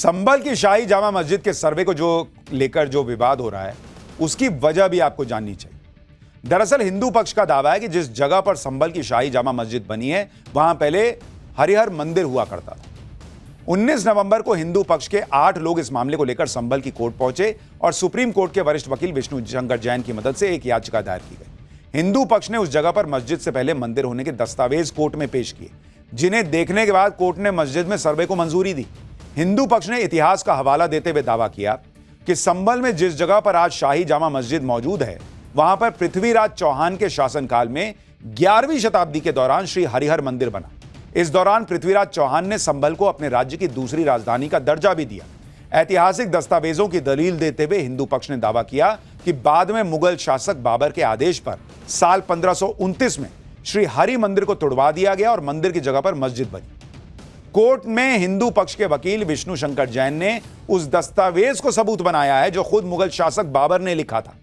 संभल की शाही जामा मस्जिद के सर्वे को लेकर जो विवाद हो रहा है, उसकी वजह भी आपको जाननी चाहिए। दरअसल हिंदू पक्ष का दावा है कि जिस जगह पर संभल की शाही जामा मस्जिद बनी है, वहां पहले हरिहर मंदिर हुआ करता था। 19 नवंबर को हिंदू पक्ष के 8 लोग इस मामले को लेकर संभल की कोर्ट पहुंचे और सुप्रीम कोर्ट के वरिष्ठ वकील विष्णु शंकर जैन की मदद से एक याचिका दायर की गई। हिंदू पक्ष ने उस जगह पर मस्जिद से पहले मंदिर होने के दस्तावेज कोर्ट में पेश किए, जिन्हें देखने के बाद कोर्ट ने मस्जिद में सर्वे को मंजूरी दी। हिंदू पक्ष ने इतिहास का हवाला देते हुए दावा किया कि संभल में जिस जगह पर आज शाही जामा मस्जिद मौजूद है, वहां पर पृथ्वीराज चौहान के शासनकाल में 11वीं शताब्दी के दौरान श्री हरिहर मंदिर बना। इस दौरान पृथ्वीराज चौहान ने संभल को अपने राज्य की दूसरी राजधानी का दर्जा भी दिया। ऐतिहासिक दस्तावेजों की दलील देते हुए हिंदू पक्ष ने दावा किया कि बाद में मुगल शासक बाबर के आदेश पर साल 1529 में श्री हरि मंदिर को तोड़वा दिया गया और मंदिर की जगह पर मस्जिद बनी। कोर्ट में हिंदू पक्ष के वकील विष्णु शंकर जैन ने उस दस्तावेज को सबूत बनाया है जो खुद मुगल शासक बाबर ने लिखा था।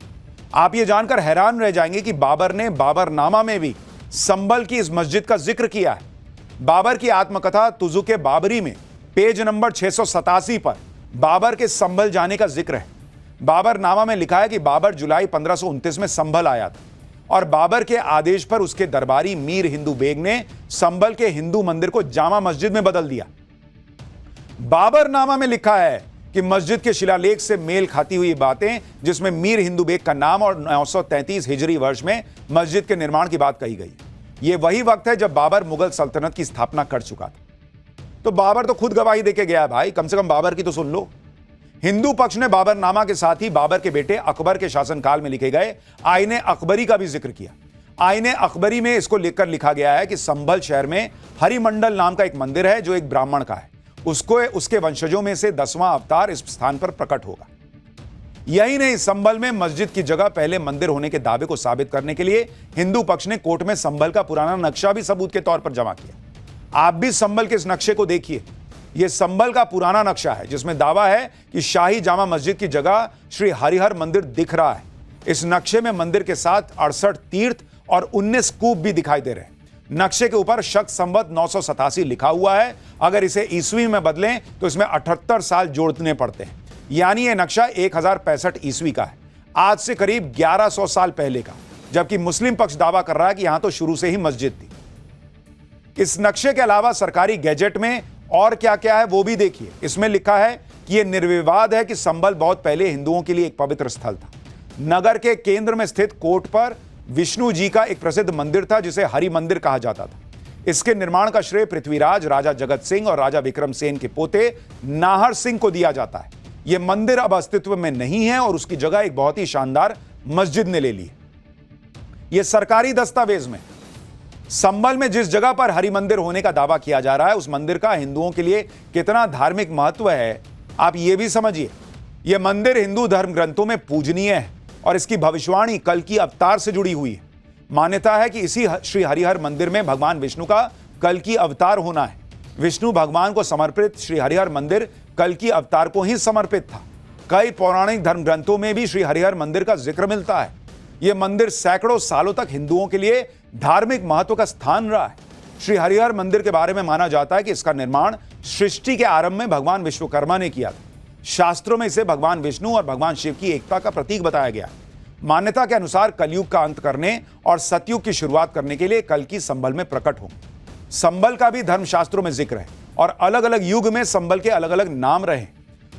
आप ये जानकर हैरान रह जाएंगे कि बाबर ने बाबरनामा में भी संभल की इस मस्जिद का जिक्र किया है। बाबर की आत्मकथा तुजुके बाबरी में पेज नंबर 687 पर बाबर के संभल जाने का जिक्र है। बाबरनामा में लिखा है कि बाबर जुलाई 1529 में संभल आया था और बाबर के आदेश पर उसके दरबारी मीर हिंदू बेग ने संभल के हिंदू मंदिर को जामा मस्जिद में बदल दिया। बाबरनामा में लिखा है कि मस्जिद के शिलालेख से मेल खाती हुई बातें, जिसमें मीर हिंदू बेग का नाम और 933 हिजरी वर्ष में मस्जिद के निर्माण की बात कही गई। यह वही वक्त है जब बाबर मुगल सल्तनत की स्थापना कर चुका था। तो बाबर तो खुद गवाही देके गया है भाई, कम से कम बाबर की तो सुन लो। हिंदू पक्ष ने बाबरनामा के साथ ही बाबर के बेटे अकबर के शासनकाल में लिखे गए आईने अकबरी का भी जिक्र किया। आईने अकबरी में इसको लेकर लिखा गया है कि संभल शहर में हरिमंडल नाम का एक मंदिर है जो एक ब्राह्मण का है। उसके वंशजों में से 10वां अवतार इस स्थान पर प्रकट होगा। यही नहीं, संभल में मस्जिद की जगह पहले मंदिर होने के दावे को साबित करने के लिए हिंदू पक्ष ने कोर्ट में संभल का पुराना नक्शा भी सबूत के तौर पर जमा किया। आप भी संभल के इस नक्शे को देखिए। यह संभल का पुराना नक्शा है जिसमें दावा है कि शाही जामा मस्जिद की जगह श्री हरिहर मंदिर दिख रहा है। इस नक्शे में मंदिर के साथ 68 तीर्थ और 19 कूप भी दिखाई दे रहे हैं। नक्शे के ऊपर शक संवत 987 लिखा हुआ है। अगर इसे ईस्वी में बदलें तो इसमें 78 साल जोड़ने पड़ते हैं, यानी यह नक्शा 1065 ईस्वी का है, आज से करीब 1100 साल पहले का। जबकि मुस्लिम पक्ष दावा कर रहा है कि यहां तो शुरू से ही मस्जिद थी। इस नक्शे के अलावा सरकारी गैजेट में और क्या क्या है वो भी देखिए। इसमें लिखा है कि यह निर्विवाद है कि संभल बहुत पहले हिंदुओं के लिए एक पवित्र स्थल था। नगर के केंद्र में स्थित कोट पर विष्णु जी का एक प्रसिद्ध मंदिर था जिसे हरि मंदिर कहा जाता था। इसके निर्माण का श्रेय पृथ्वीराज राजा जगत सिंह और राजा विक्रम सेन के पोते नाहर सिंह को दिया जाता है। यह मंदिर अब अस्तित्व में नहीं है और उसकी जगह एक बहुत ही शानदार मस्जिद ने ले ली है। यह सरकारी दस्तावेज में संभल में जिस जगह पर हरि मंदिर होने का दावा किया जा रहा है, उस मंदिर का हिंदुओं के लिए कितना धार्मिक महत्व है, आप यह भी समझिए। यह मंदिर हिंदू धर्म ग्रंथों में पूजनीय है और इसकी भविष्यवाणी कल की अवतार से जुड़ी हुई है। मान्यता है कि इसी श्री हरिहर मंदिर में भगवान विष्णु का कल की अवतार होना है। विष्णु भगवान को समर्पित श्री हरिहर मंदिर कल की अवतार को ही समर्पित था। कई पौराणिक धर्म ग्रंथों में भी श्री हरिहर मंदिर का जिक्र मिलता है। यह मंदिर सैकड़ों सालों तक हिंदुओं के लिए धार्मिक महत्व का स्थान रहा है। श्री हरिहर मंदिर के बारे में माना जाता है कि इसका निर्माण सृष्टि के आरंभ में भगवान विश्वकर्मा ने किया था। शास्त्रों में इसे भगवान विष्णु और भगवान शिव की एकता का प्रतीक बताया गया। मान्यता के अनुसार कलयुग का अंत करने और सतयुग की शुरुआत करने के लिए कल्कि संभल में प्रकट होंगे। संभल का भी धर्मशास्त्रों में जिक्र है और अलग अलग युग में संभल के अलग अलग नाम रहे।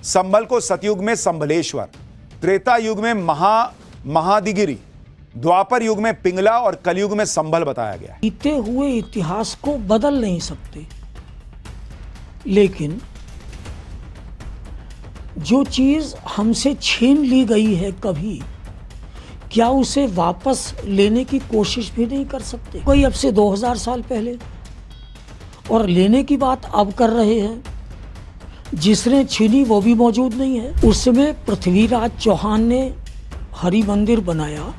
संभल को सतयुग में संभलेश्वर, त्रेता युग में महादिगिरी, द्वापर युग में पिंगला और कलयुग में संभल बताया गया है। बीते हुए इतिहास को बदल नहीं सकते, लेकिन जो चीज हमसे छीन ली गई है कभी, क्या उसे वापस लेने की कोशिश भी नहीं कर सकते? कोई अब से 2000 साल पहले और लेने की बात अब कर रहे हैं। जिसने छीनी वो भी मौजूद नहीं है। उस समय पृथ्वीराज चौहान ने हरि मंदिर बनाया।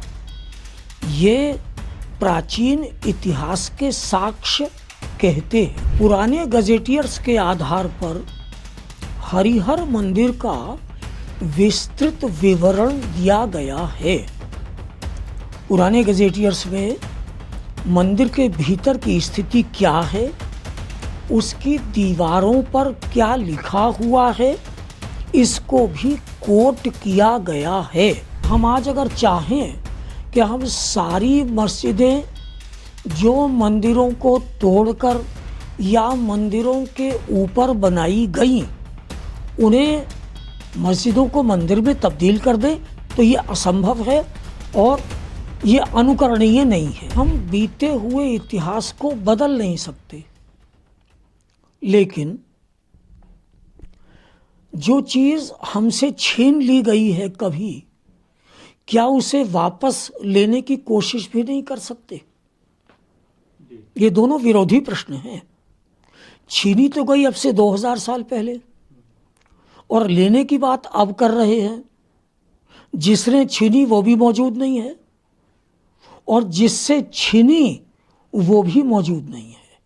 ये प्राचीन इतिहास के साक्ष्य कहते हैं। पुराने गजेटियर्स के आधार पर हरिहर मंदिर का विस्तृत विवरण दिया गया है। पुराने गजेटियर्स में मंदिर के भीतर की स्थिति क्या है, उसकी दीवारों पर क्या लिखा हुआ है, इसको भी कोट किया गया है। हम आज अगर चाहें कि हम सारी मस्जिदें जो मंदिरों को तोड़कर या मंदिरों के ऊपर बनाई गई उन्हें मस्जिदों को मंदिर में तब्दील कर दें, तो ये असंभव है और ये अनुकरणीय नहीं है। हम बीते हुए इतिहास को बदल नहीं सकते, लेकिन जो चीज़ हमसे छीन ली गई है कभी, क्या उसे वापस लेने की कोशिश भी नहीं कर सकते? ये दोनों विरोधी प्रश्न हैं। छीनी तो गई अब से 2000 साल पहले, और लेने की बात अब कर रहे हैं। जिसने छीनी वो भी मौजूद नहीं है, और जिससे छीनी वो भी मौजूद नहीं है।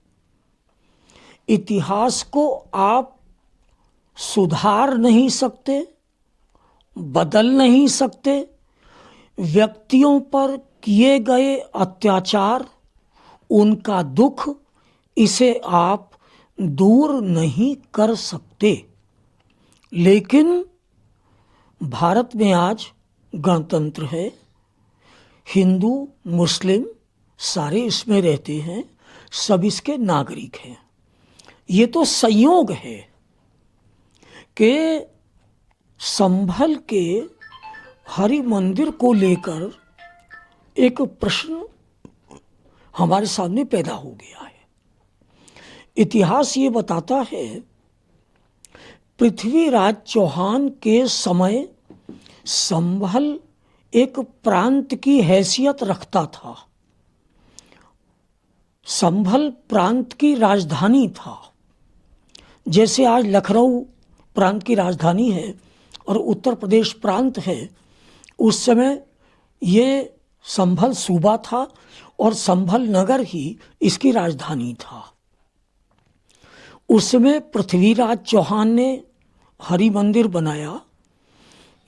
इतिहास को आप सुधार नहीं सकते, बदल नहीं सकते। व्यक्तियों पर किए गए अत्याचार, उनका दुख, इसे आप दूर नहीं कर सकते। लेकिन भारत में आज गणतंत्र है, हिंदू मुस्लिम सारे इसमें रहते हैं, सब इसके नागरिक हैं। ये तो संयोग है कि संभल के हरि मंदिर को लेकर एक प्रश्न हमारे सामने पैदा हो गया है। इतिहास ये बताता है, पृथ्वीराज चौहान के समय संभल एक प्रांत की हैसियत रखता था। संभल प्रांत की राजधानी था, जैसे आज लखनऊ प्रांत की राजधानी है और उत्तर प्रदेश प्रांत है। उस समय ये संभल सूबा था और संभल नगर ही इसकी राजधानी था। उसमें पृथ्वीराज चौहान ने हरि मंदिर बनाया।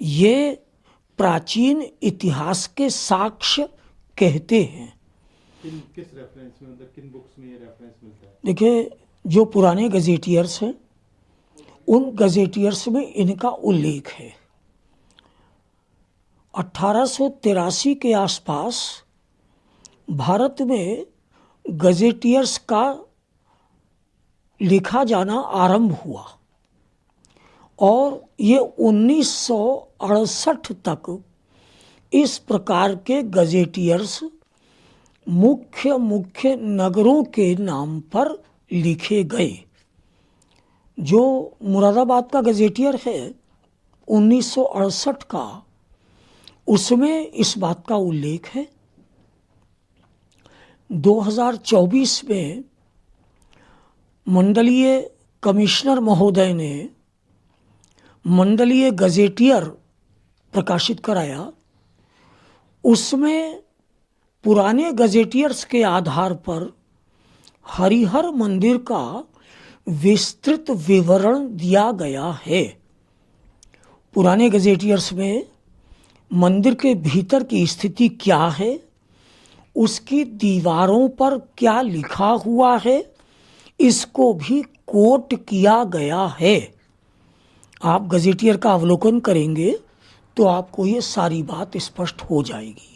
ये प्राचीन इतिहास के साक्ष्य कहते हैं। किस रेफरेंस में, मतलब किन बुक्स में ये रेफरेंस मिलता है? देखिए, जो पुराने गजेटियर्स हैं उन गजेटियर्स में इनका उल्लेख है। 1883 के आसपास भारत में गजेटियर्स का लिखा जाना आरंभ हुआ और ये 1968 तक इस प्रकार के गजेटियर्स मुख्य मुख्य नगरों के नाम पर लिखे गए। जो मुरादाबाद का गजेटियर है 1968 का, उसमें इस बात का उल्लेख है। 2024 में मंडलीय कमिश्नर महोदय ने मंडलीय गजेटियर प्रकाशित कराया। उसमें पुराने गजेटियर्स के आधार पर हरिहर मंदिर का विस्तृत विवरण दिया गया है। पुराने गजेटियर्स में मंदिर के भीतर की स्थिति क्या है, उसकी दीवारों पर क्या लिखा हुआ है, इसको भी कोट किया गया है। आप गजेटियर का अवलोकन करेंगे तो आपको ये सारी बात स्पष्ट हो जाएगी।